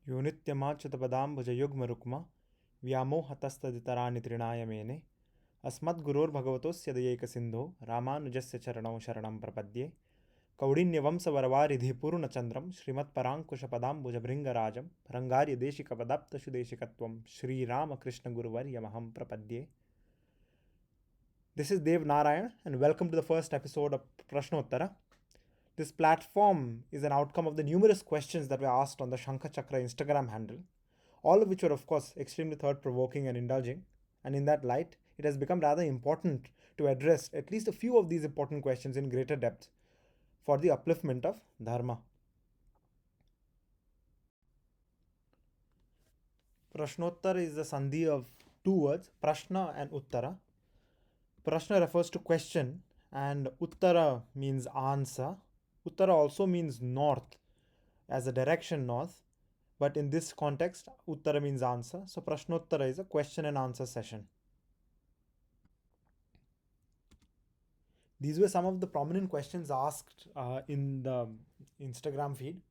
यो नित्यमाच्युतपदाम्बुजयुग्मरुक्म व्यामोहतस्तदितराणि तृणाय मेने अस्मद्गुरोर्भगवतोऽस्य दयैकसिन्धो रामानुजस्य चरणौ शरणं प्रपद्ये कौडिन्यवंशवरवारिधिपूर्णचन्द्रं श्रीमत्पराङ्कुशपदाम्बुजभृङ्गराजं रङ्गार्यदेशिकपदाप्तसुदेशिकत्वं श्रीरामकृष्णगुरुवर्यमहं प्रपद्ये. This is Dev Narayan and welcome to the first episode of Prashnottara. This platform is an outcome of the numerous questions that were asked on the Shankha Chakra Instagram handle, all of which were, of course, extremely thought provoking and indulging. And in that light, it has become rather important to address at least a few of these important questions in greater depth for the upliftment of Dharma. Prashnottara is the sandhi of two words, Prashna and Uttara. Prashna refers to question, and Uttara means answer. Uttara also means north, as a direction north, but in this context, Uttara means answer. So Prashnottara is a question and answer session. These were some of the prominent questions asked in the Instagram feed,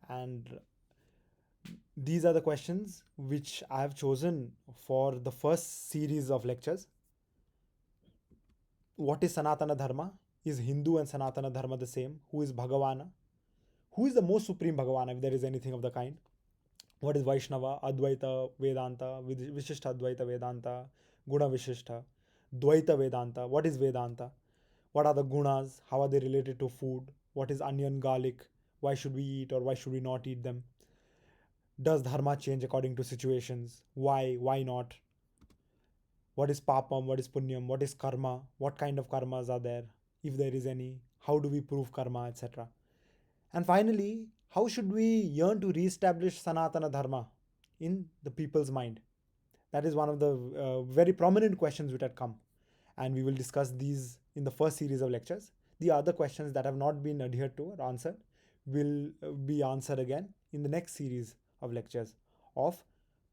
and these are the questions which I have chosen for the first series of lectures. What is Sanatana Dharma? Is Hindu and Sanatana Dharma the same? Who is Bhagavana? Who is the most supreme Bhagavana, if there is anything of the kind? What is Vaishnava, Advaita, Vedanta, Vishishta Advaita Vedanta, Guna Vishishta, Dvaita Vedanta? What is Vedanta? What are the gunas? How are they related to food? What is onion, garlic? Why should we eat or why should we not eat them? Does dharma change according to situations? Why? Why not? What is papam? What is punyam? What is karma? What kind of karmas are there? If there is any? How do we prove karma, etc.? And finally, how should we yearn to re-establish Sanatana Dharma in the people's mind? That is one of the very prominent questions which had come. And we will discuss these in the first series of lectures. The other questions that have not been adhered to or answered will be answered again in the next series of lectures of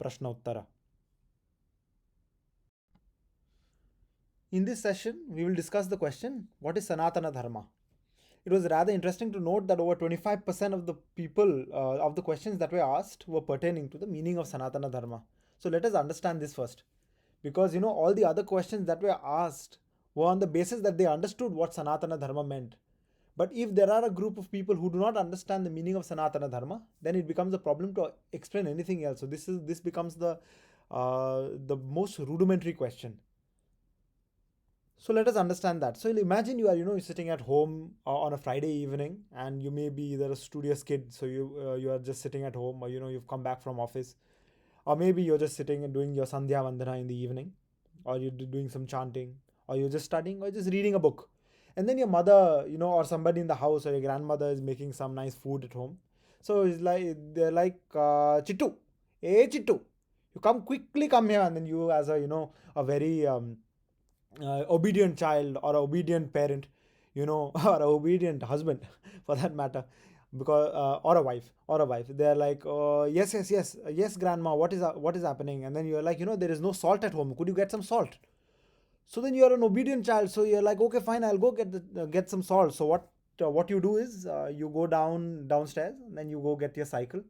Prashnottara. In this session, we will discuss the question, what is Sanatana Dharma? It was rather interesting to note that over 25% of the people, of the questions that were asked were pertaining to the meaning of Sanatana Dharma. So let us understand this first. Because all the other questions that were asked were on the basis that they understood what Sanatana Dharma meant. But if there are a group of people who do not understand the meaning of Sanatana Dharma, then it becomes a problem to explain anything else. So this becomes the most rudimentary question. So let us understand that. So imagine you are sitting at home on a Friday evening, and you may be either a studious kid, so you are just sitting at home, or you've come back from office, or maybe you're just sitting and doing your Sandhya Vandana in the evening, or you're doing some chanting, or you're just studying, or just reading a book. And then your mother, or somebody in the house, or your grandmother is making some nice food at home. So they're like, Chittu, hey Chittu, you quickly come here. And then you, as a very obedient child or obedient parent, or an obedient husband for that matter, because or a wife, they're like, yes grandma, what is happening? And then you're like, there is no salt at home, could you get some salt? So then you're an obedient child, so you're like, okay fine, I'll go get some salt. So what you do is, you go downstairs, and then you go get your cycle,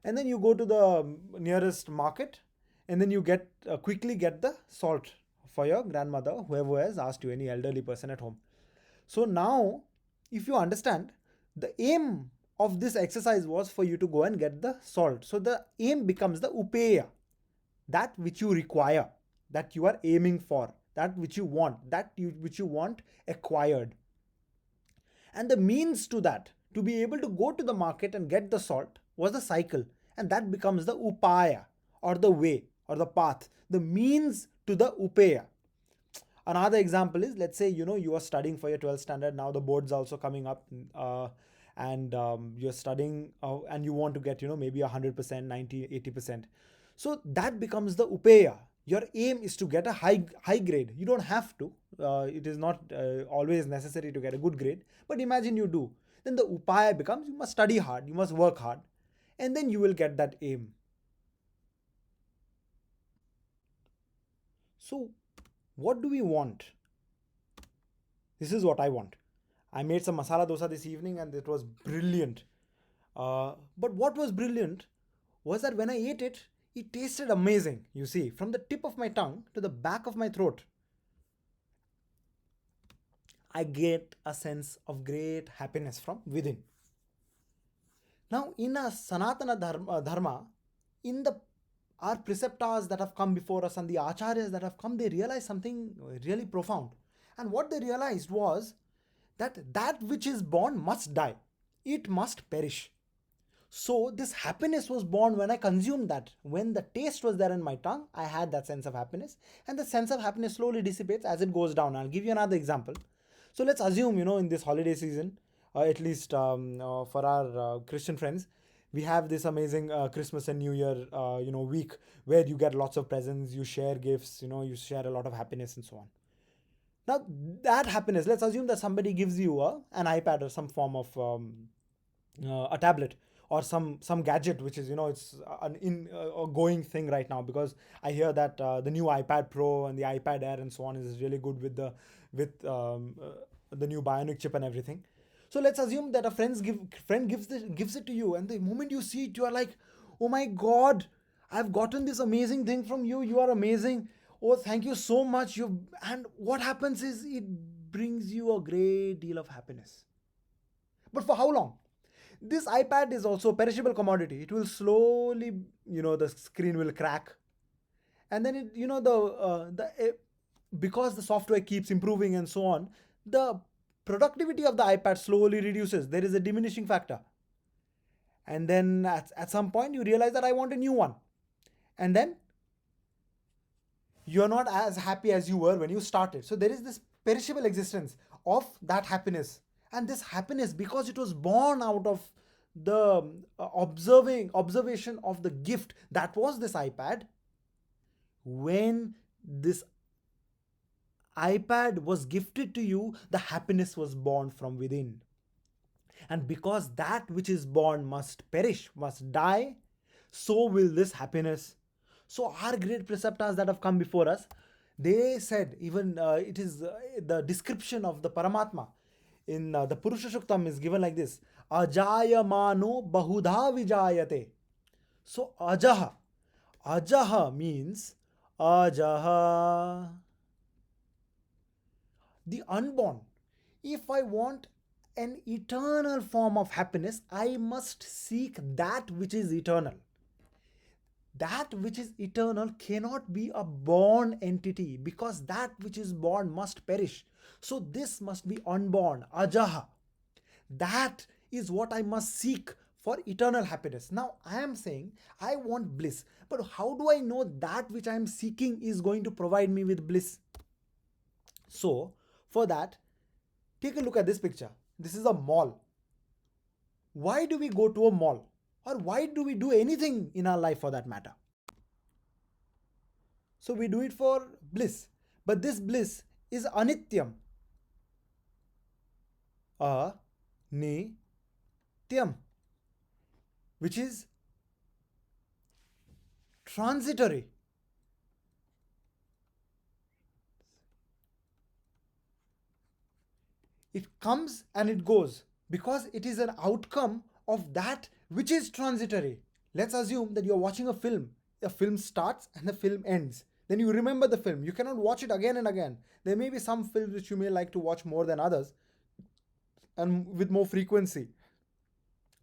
and then you go to the nearest market, and then you quickly get the salt for your grandmother, whoever has asked you, any elderly person at home. So now, if you understand, the aim of this exercise was for you to go and get the salt. So the aim becomes the upeya, that which you require, that you are aiming for, that which you want, which you want acquired. And the means to that, to be able to go to the market and get the salt, was the cycle. And that becomes the upaya, or the way, or the path, the means to the upeya. Another example is, let's say, you are studying for your 12th standard. Now the board's also coming up, and you're studying, and you want to get, maybe 100%, 90, 80%. So that becomes the upeya. Your aim is to get a high grade. You don't have to. It is not always necessary to get a good grade. But imagine you do. Then the upaya becomes, you must study hard, you must work hard, and then you will get that aim. So what do we want? This is what I want. I made some masala dosa this evening, and it was brilliant. But what was brilliant was that when I ate it, it tasted amazing. You see, from the tip of my tongue to the back of my throat, I get a sense of great happiness from within. Now, in a Sanatana Dharma, in the our preceptors that have come before us and the acharyas that have come, they realized something really profound. And what they realized was that that which is born must die, it must perish. So, this happiness was born when I consumed that. When the taste was there in my tongue, I had that sense of happiness, and the sense of happiness slowly dissipates as it goes down. I'll give you another example. So, let's assume, in this holiday season, at least for our Christian friends, we have this amazing Christmas and New Year, week where you get lots of presents, you share gifts, you share a lot of happiness and so on. Now, that happiness, let's assume that somebody gives you an iPad or some form of a tablet or some gadget, which is, it's an going thing right now, because I hear that the new iPad Pro and the iPad Air and so on is really good with the new bionic chip and everything. So let's assume that a friend gives it to you, and the moment you see it, you are like, oh my god, I've gotten this amazing thing from you. You are amazing. Oh, thank you so much. And what happens is it brings you a great deal of happiness. But for how long? This iPad is also a perishable commodity. It will slowly, the screen will crack, and then because the software keeps improving and so on, the productivity of the iPad slowly reduces. There is a diminishing factor. And then at some point you realize that I want a new one. And then you're not as happy as you were when you started. So there is this perishable existence of that happiness. And this happiness, because it was born out of the observation of the gift that was this iPad, when this iPad was gifted to you, the happiness was born from within. And because that which is born must perish, must die, so will this happiness. So our great preceptors that have come before us, they said, even it is the description of the Paramatma in the Purusha Shuktam is given like this: Ajayamano bahudha vijayate. So ajaha means ajaha, the unborn. If I want an eternal form of happiness, I must seek that which is eternal. That which is eternal cannot be a born entity, because that which is born must perish. So this must be unborn, ajaha. That is what I must seek for eternal happiness. Now I am saying I want bliss, but how do I know that which I am seeking is going to provide me with bliss? So for that, take a look at this picture. This is a mall. Why do we go to a mall? Or why do we do anything in our life for that matter? So we do it for bliss. But this bliss is anityam. Anityam. Which is transitory. It comes and it goes because it is an outcome of that which is transitory. Let's assume that you're watching a film. A film starts and the film ends. Then you remember the film. You cannot watch it again and again. There may be some films which you may like to watch more than others and with more frequency.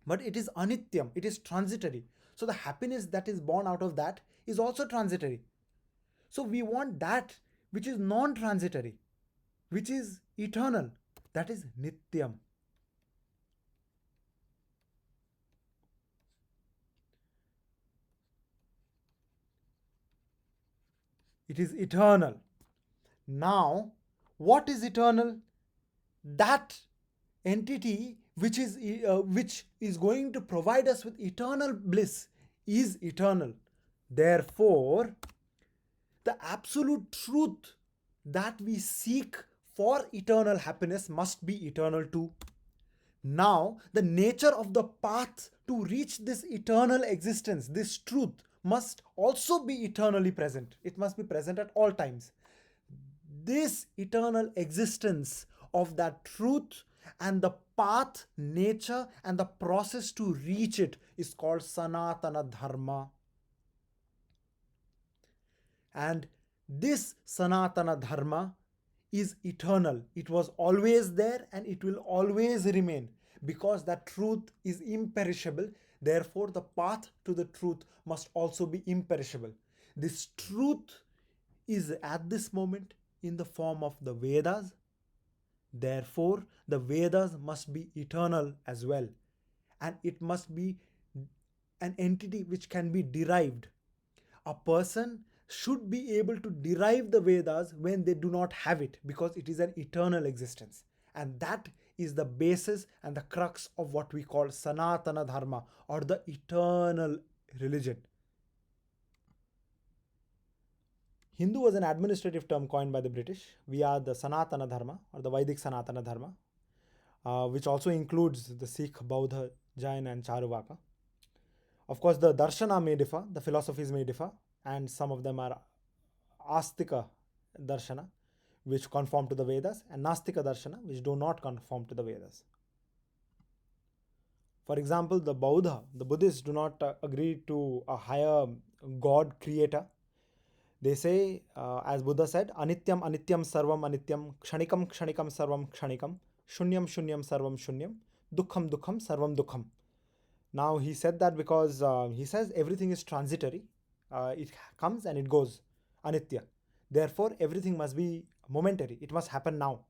But it is anityam. It is transitory. So the happiness that is born out of that is also transitory. So we want that which is non-transitory, which is eternal. That is nityam. It is eternal. Now, what is eternal? That entity which is going to provide us with eternal bliss is eternal. Therefore, the absolute truth that we seek for eternal happiness must be eternal too. Now, the nature of the path to reach this eternal existence, this truth, must also be eternally present. It must be present at all times. This eternal existence of that truth and the path, nature, and the process to reach it is called Sanatana Dharma. And this Sanatana Dharma is eternal. It was always there and it will always remain, because that truth is imperishable. Therefore, the path to the truth must also be imperishable. This truth is at this moment in the form of the Vedas. Therefore, the Vedas must be eternal as well, and it must be an entity which can be derived. A person should be able to derive the Vedas when they do not have it, because it is an eternal existence. And that is the basis and the crux of what we call Sanatana Dharma, or the eternal religion. Hindu was an administrative term coined by the British. We are the Sanatana Dharma, or the Vedic Sanatana Dharma, which also includes the Sikh, Bauddha, Jain, and Charvaka. Of course, the darshana may differ, the philosophies may differ, and some of them are Astika darshana, which conform to the Vedas, and Nastika darshana, which do not conform to the Vedas. For example, the Buddhists do not agree to a higher God creator. They say, as Buddha said, Anityam Anityam Sarvam Anityam, Kshanikam Kshanikam Sarvam Kshanikam, Shunyam Shunyam Sarvam Shunyam, Dukkham Dukkham Sarvam Dukkham. Now he said that because he says everything is transitory. It comes and it goes, Anitya. Therefore, everything must be momentary. It must happen now,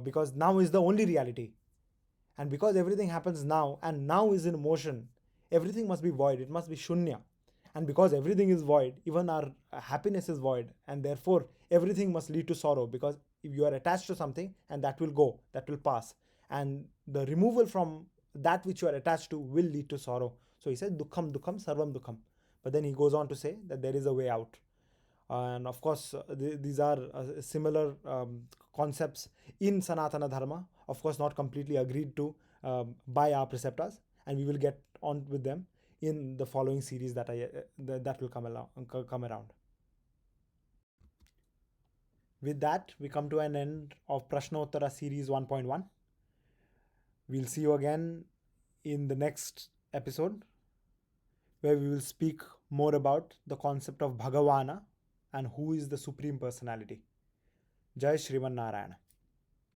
because now is the only reality. And because everything happens now and now is in motion, everything must be void. It must be shunya. And because everything is void, even our happiness is void. And therefore, everything must lead to sorrow, because if you are attached to something, and that will go, that will pass. And the removal from that which you are attached to will lead to sorrow. So he says, Dukkham Dukkham Sarvam Dukkham. But then he goes on to say that there is a way out. And of course, these are similar concepts in Sanatana Dharma, of course, not completely agreed to by our preceptors, and we will get on with them in the following series that will come around. With that, we come to an end of Prashnottara series 1.1. We'll see you again in the next episode, where we will speak more about the concept of Bhagavana and who is the Supreme Personality. Jai Shriman Narayana.